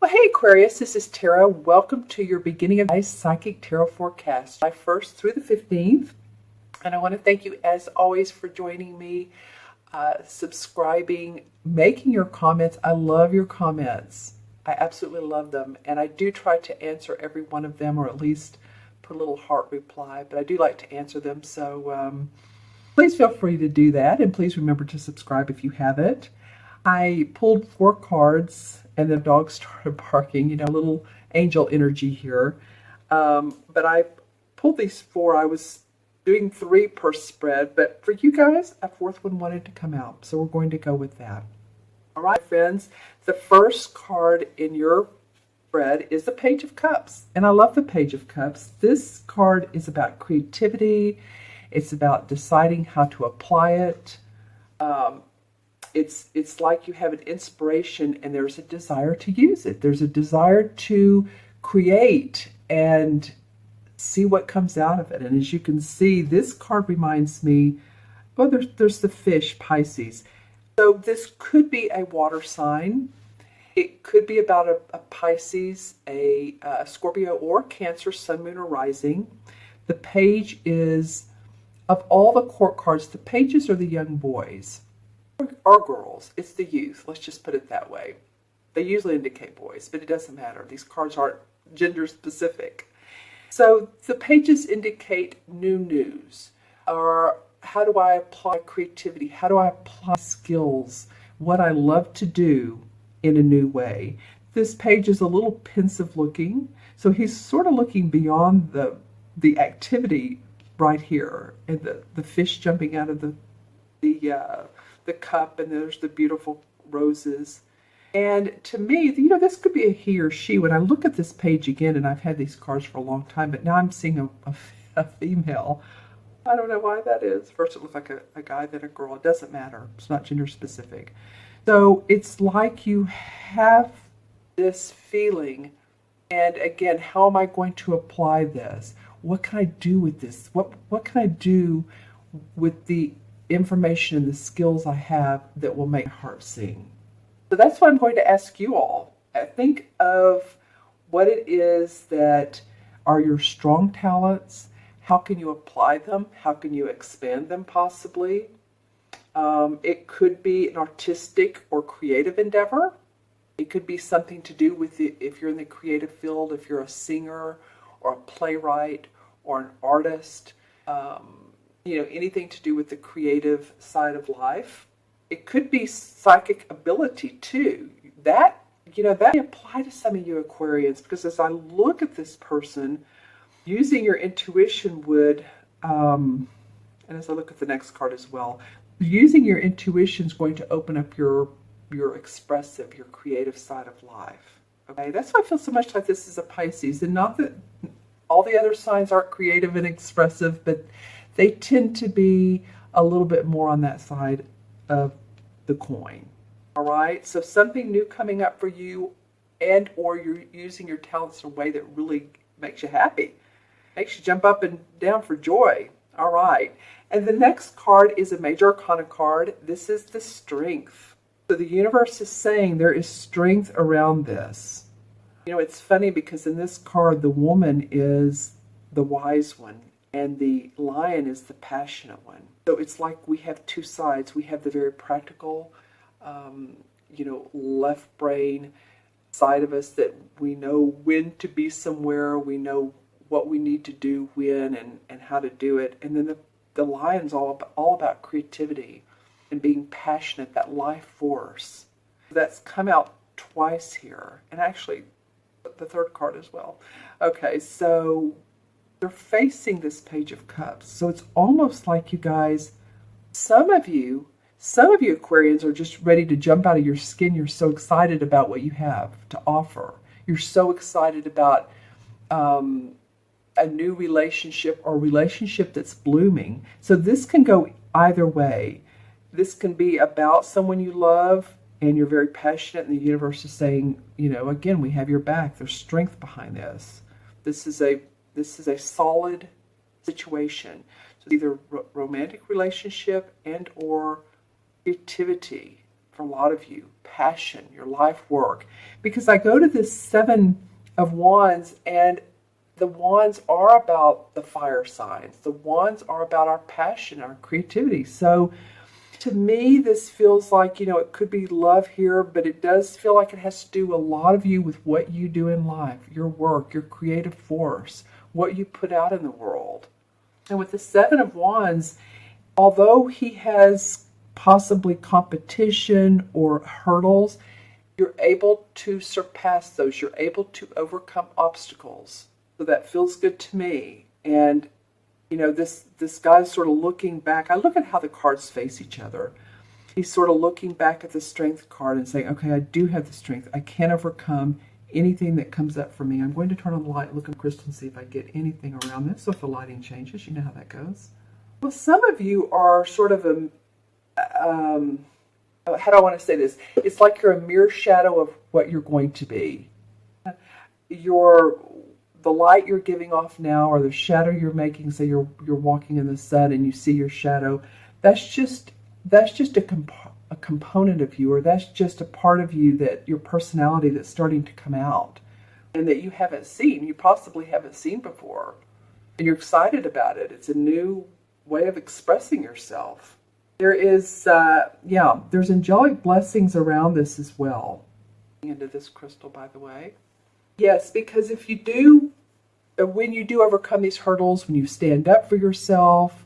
Well, hey Aquarius, this is Tara. Welcome to your beginning of my psychic tarot forecast, July 1st through the 15th. And I want to thank you as always for joining me, subscribing, making your comments. I love your comments. I absolutely love them. And I do try to answer every one of them, or at least put a little heart reply, but I do like to answer them. So please feel free to do that. And please remember to subscribe if you haven't. I pulled 4 cards and the dog started barking, a little angel energy here. But I pulled these 4. I was doing 3 per spread, but for you guys, a 4th one wanted to come out. So we're going to go with that. All right, friends, the first card in your spread is the Page of Cups. And I love the Page of Cups. This card is about creativity. It's about deciding how to apply it. It's like you have an inspiration and there's a desire to use it. There's a desire to create and see what comes out of it. And as you can see, this card reminds me, well, there's the fish, Pisces. So this could be a water sign. It could be about a Pisces, a Scorpio, or Cancer, Sun, Moon, or Rising. The page is, of all the court cards, the pages are the young boys. Or girls. It's the youth. Let's just put it that way. They usually indicate boys, but it doesn't matter. These cards aren't gender specific. So the pages indicate new news, or how do I apply creativity? How do I apply skills? What I love to do in a new way. This page is a little pensive looking, so he's sort of looking beyond the activity right here, and the fish jumping out of the cup, and there's the beautiful roses. And to me, this could be a he or she. When I look at this page again, and I've had these cards for a long time, but now I'm seeing a female. I don't know why that is. First it looked like a guy, then a girl. It doesn't matter. It's not gender specific. So it's like you have this feeling, and again, how am I going to apply this? What can I do with this? What can I do with the information and the skills I have that will make my heart sing? So that's what I'm going to ask you all. Think of what it is that are your strong talents. How can you apply them? How can you expand them possibly? It could be an artistic or creative endeavor. It could be something to do with if you're in the creative field, if you're a singer or a playwright or an artist. Anything to do with the creative side of life. It could be psychic ability too. That may apply to some of you Aquarians, because as I look at this person, using your intuition would, and as I look at the next card as well, using your intuition is going to open up your expressive, your creative side of life. Okay, that's why I feel so much like this is a Pisces, and not that all the other signs aren't creative and expressive, but they tend to be a little bit more on that side of the coin. All right, so something new coming up for you, and or you're using your talents in a way that really makes you happy, makes you jump up and down for joy. All right, and the next card is a Major Arcana card. This is the Strength. So the universe is saying there is strength around this. It's funny because in this card, the woman is the wise one, and the lion is the passionate one. So it's like we have 2 sides. We have the very practical, left brain side of us that we know when to be somewhere. We know what we need to do when and how to do it. And then the lion's all about creativity and being passionate, that life force. That's come out twice here. And actually, the 3rd card as well. Okay, so they're facing this Page of Cups. So it's almost like you guys, some of you Aquarians are just ready to jump out of your skin. You're so excited about what you have to offer. You're so excited about a new relationship or relationship that's blooming. So this can go either way. This can be about someone you love and you're very passionate, and the universe is saying, again, we have your back. There's strength behind this. This is a solid situation. So either romantic relationship and or creativity for a lot of you. Passion, your life work. Because I go to this Seven of Wands, and the wands are about the fire signs. The wands are about our passion, our creativity. So to me, this feels like, it could be love here, but it does feel like it has to do a lot of you with what you do in life, your work, your creative force, what you put out in the world. And with the Seven of Wands, although he has possibly competition or hurdles, you're able to surpass those. You're able to overcome obstacles. So that feels good to me. And, this guy's sort of looking back. I look at how the cards face each other. He's sort of looking back at the strength card and saying, okay, I do have the strength. I can overcome anything that comes up for me. I'm going to turn on the light, look at crystal, and see if I get anything around this. So if the lighting changes, you know how that goes. Well, some of you are sort of how do I want to say this? It's like you're a mere shadow of what you're going to be. The light you're giving off now, or the shadow you're making, say you're walking in the sun and you see your shadow, that's just a component of you, or that's just a part of you, that your personality that's starting to come out and that you haven't seen, you possibly haven't seen before. And you're excited about it. It's a new way of expressing yourself. There is, there's angelic blessings around this as well. Into this crystal, by the way. Yes, because when you do overcome these hurdles, when you stand up for yourself,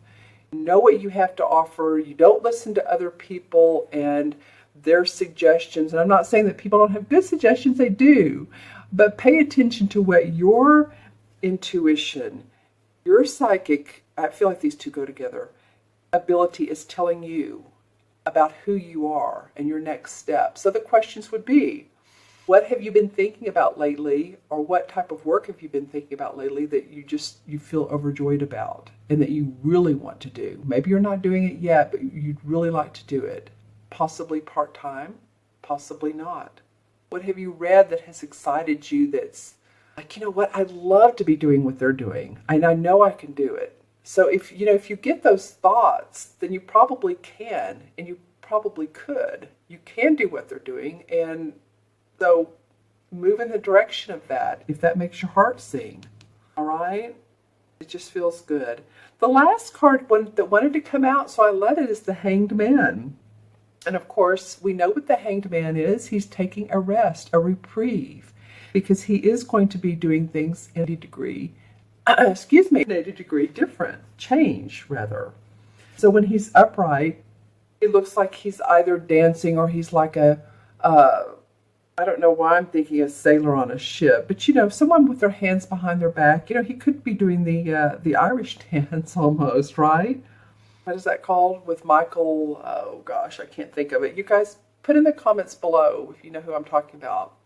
you know what you have to offer, you don't listen to other people and their suggestions. And I'm not saying that people don't have good suggestions, they do. But pay attention to what your intuition, your psychic, I feel like these two go together, ability is telling you about who you are and your next step. So the questions would be, what have you been thinking about lately, or what type of work have you been thinking about lately that you feel overjoyed about and that you really want to do? Maybe you're not doing it yet, but you'd really like to do it. Possibly part-time, possibly not. What have you read that has excited you that's like, I'd love to be doing what they're doing, and I know I can do it. So if you get those thoughts, then you probably can, and you probably could. You can do what they're doing, and so move in the direction of that, if that makes your heart sing. All right? It just feels good. The last card that wanted to come out, so I let it, is the Hanged Man. And of course, we know what the Hanged Man is. He's taking a rest, a reprieve, because he is going to be doing things in a degree, in a degree different, change rather. So when he's upright, it looks like he's either dancing or he's like I don't know why I'm thinking a sailor on a ship, but someone with their hands behind their back. He could be doing the Irish dance almost, right? What is that called with Michael? Oh gosh, I can't think of it. You guys put in the comments below if you know who I'm talking about.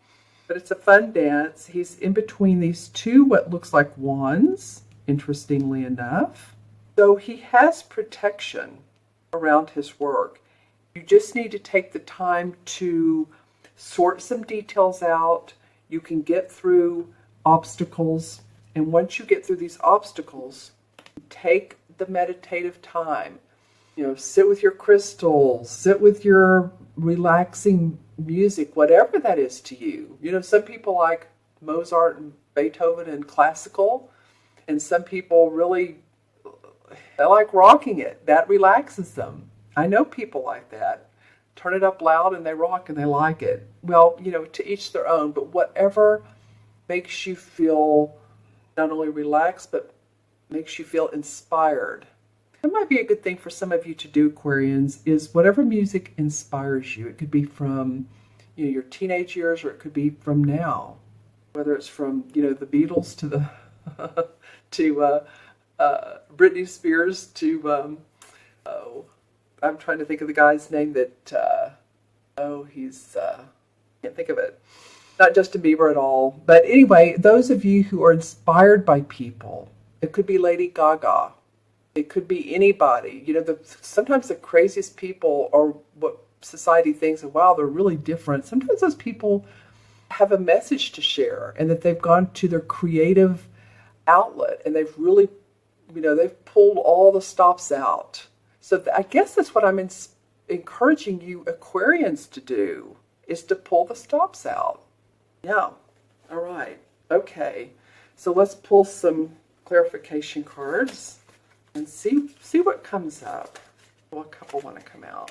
But it's a fun dance. He's in between these two, what looks like wands, interestingly enough. So he has protection around his work. You just need to take the time to sort some details out. You can get through obstacles. And once you get through these obstacles, take the meditative time. Sit with your crystals, sit with your relaxing music, whatever that is to you. Some people like Mozart and Beethoven and classical, and some people they like rocking it. That relaxes them. I know people like that. Turn it up loud and they rock and they like it. Well, to each their own, but whatever makes you feel not only relaxed, but makes you feel inspired. That might be a good thing for some of you to do, Aquarians, is whatever music inspires you. It could be from your teenage years, or it could be from now. Whether it's from the Beatles to the to Britney Spears to I'm trying to think of the guy's name that can't think of it. Not Justin Bieber at all. But anyway, those of you who are inspired by people, it could be Lady Gaga. It could be anybody. Sometimes the craziest people are what society thinks, wow, they're really different. Sometimes those people have a message to share, and that they've gone to their creative outlet, and they've really, they've pulled all the stops out. So I guess that's what I'm encouraging you Aquarians to do, is to pull the stops out. Yeah. All right. Okay. So let's pull some clarification cards and see what comes up. Well, a couple want to come out.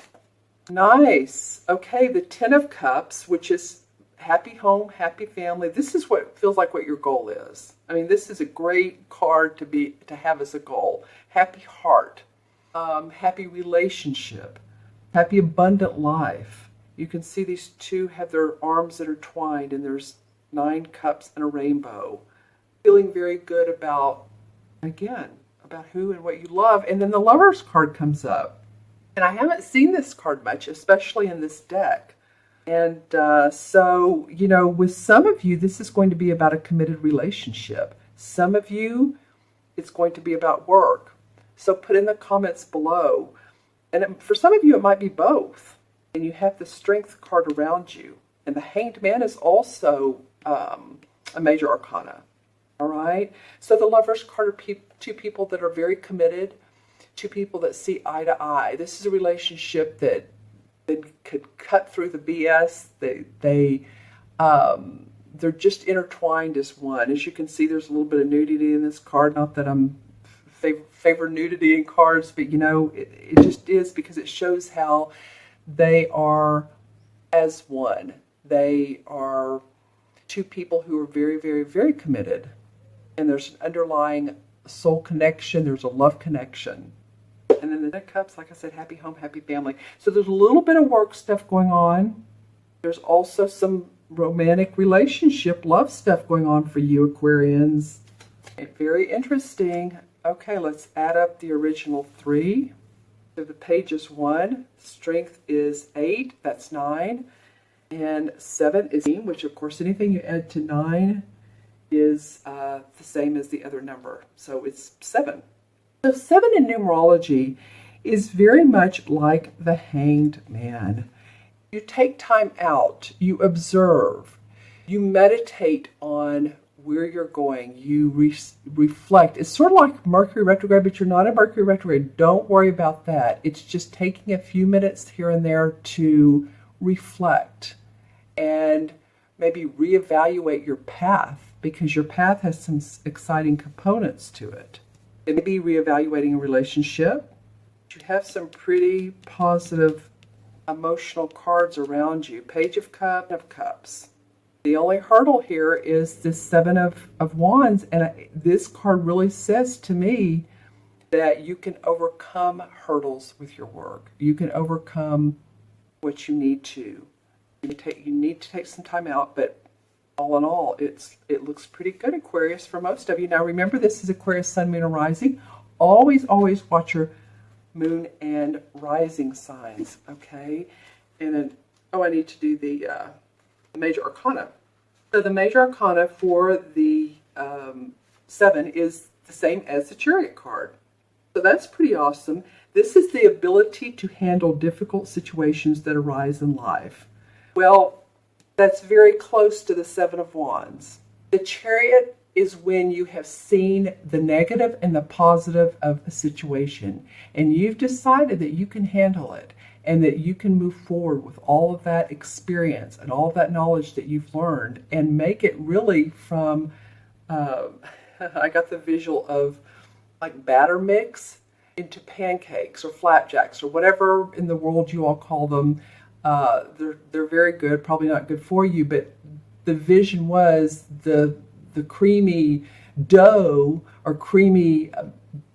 Nice. Okay, the Ten of Cups, which is happy home, happy family. This is what feels like what your goal is. I mean, this is a great card to have as a goal. Happy heart, happy relationship, happy abundant life. You can see these two have their arms intertwined, and there's 9 cups and a rainbow. Feeling very good about, again, about who and what you love. And then the Lover's card comes up. And I haven't seen this card much, especially in this deck. And so, you know, with some of you, this is going to be about a committed relationship. Some of you, it's going to be about work. So put in the comments below. And for some of you, it might be both. And you have the Strength card around you. And the Hanged Man is also a major arcana. All right? So the Lover's card are two people that are very committed, two people that see eye to eye. This is a relationship that could cut through the BS. They're just intertwined as one. As you can see, there's a little bit of nudity in this card. Not that I'm favor nudity in cards, but you know, it just is, because it shows how they are as one. They are two people who are very, very, very committed. And there's an underlying soul connection. There's a love connection. And then the Ten of Cups, like I said, happy home, happy family. So there's a little bit of work stuff going on. There's also some romantic relationship, love stuff going on for you, Aquarians. Very interesting. Okay, let's add up the original 3. So the page is 1. Strength is 8. That's 9. And 7 is 10, which of course anything you add to 9 is the same as the other number. So it's 7. So 7 in numerology is very much like the Hanged Man. You take time out, you observe, you meditate on where you're going, you reflect. It's sort of like Mercury retrograde, but you're not in Mercury retrograde. Don't worry about that. It's just taking a few minutes here and there to reflect and maybe reevaluate your path, because your path has some exciting components to it. It may be reevaluating a relationship. You have some pretty positive emotional cards around you. Page of Cups. The only hurdle here is this 7 of Wands, and this card really says to me that you can overcome hurdles with your work. You can overcome what you need to. You need to take some time out, but all in all, it looks pretty good, Aquarius, for most of you. Now remember, this is Aquarius, Sun, Moon, and Rising. Always, always watch your Moon and Rising signs, okay? And then, I need to do the Major Arcana. So the Major Arcana for the 7 is the same as the Chariot card. So that's pretty awesome. This is the ability to handle difficult situations that arise in life. Well, that's very close to the 7 of Wands. The Chariot is when you have seen the negative and the positive of a situation, and you've decided that you can handle it and that you can move forward with all of that experience and all of that knowledge that you've learned and make it really from, I got the visual of like batter mix into pancakes or flapjacks or whatever in the world you all call them. They're very good, probably not good for you, but the vision was the creamy dough or creamy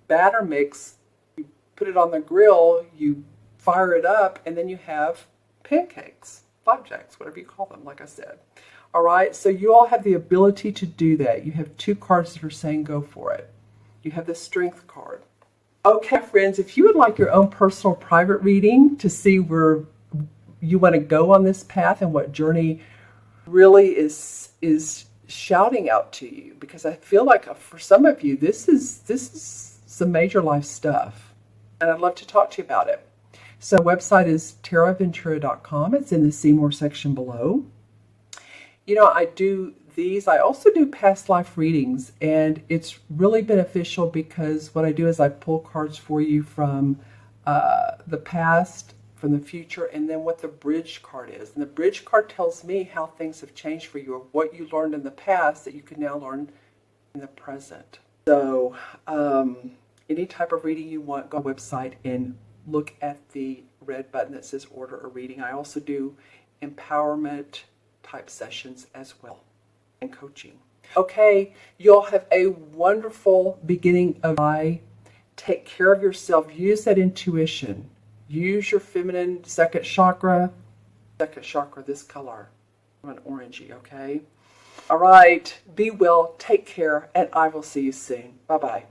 batter mix. You put it on the grill, you fire it up, and then you have pancakes, flapjacks, whatever you call them, like I said. All right, so you all have the ability to do that. You have 2 cards that are saying go for it. You have the Strength card. Okay, friends, if you would like your own personal private reading to see where you want to go on this path and what journey really is shouting out to you, because I feel like for some of you this is some major life stuff, and I'd love to talk to you about it. So the website is taraventura.com. It's in the See More section below. You know, I do these. I also do past life readings, and it's really beneficial because what I do is I pull cards for you from the past, from the future, and then what the bridge card is. And the bridge card tells me how things have changed for you, or what you learned in the past that you can now learn in the present. So any type of reading you want, go on the website and look at the red button that says order a reading. I also do empowerment type sessions as well, and coaching. Okay, you'll have a wonderful beginning of July. Take care of yourself. Use that intuition. Use your feminine second chakra. Second chakra, this color. I'm an orangey, okay? All right, be well, take care, and I will see you soon. Bye-bye.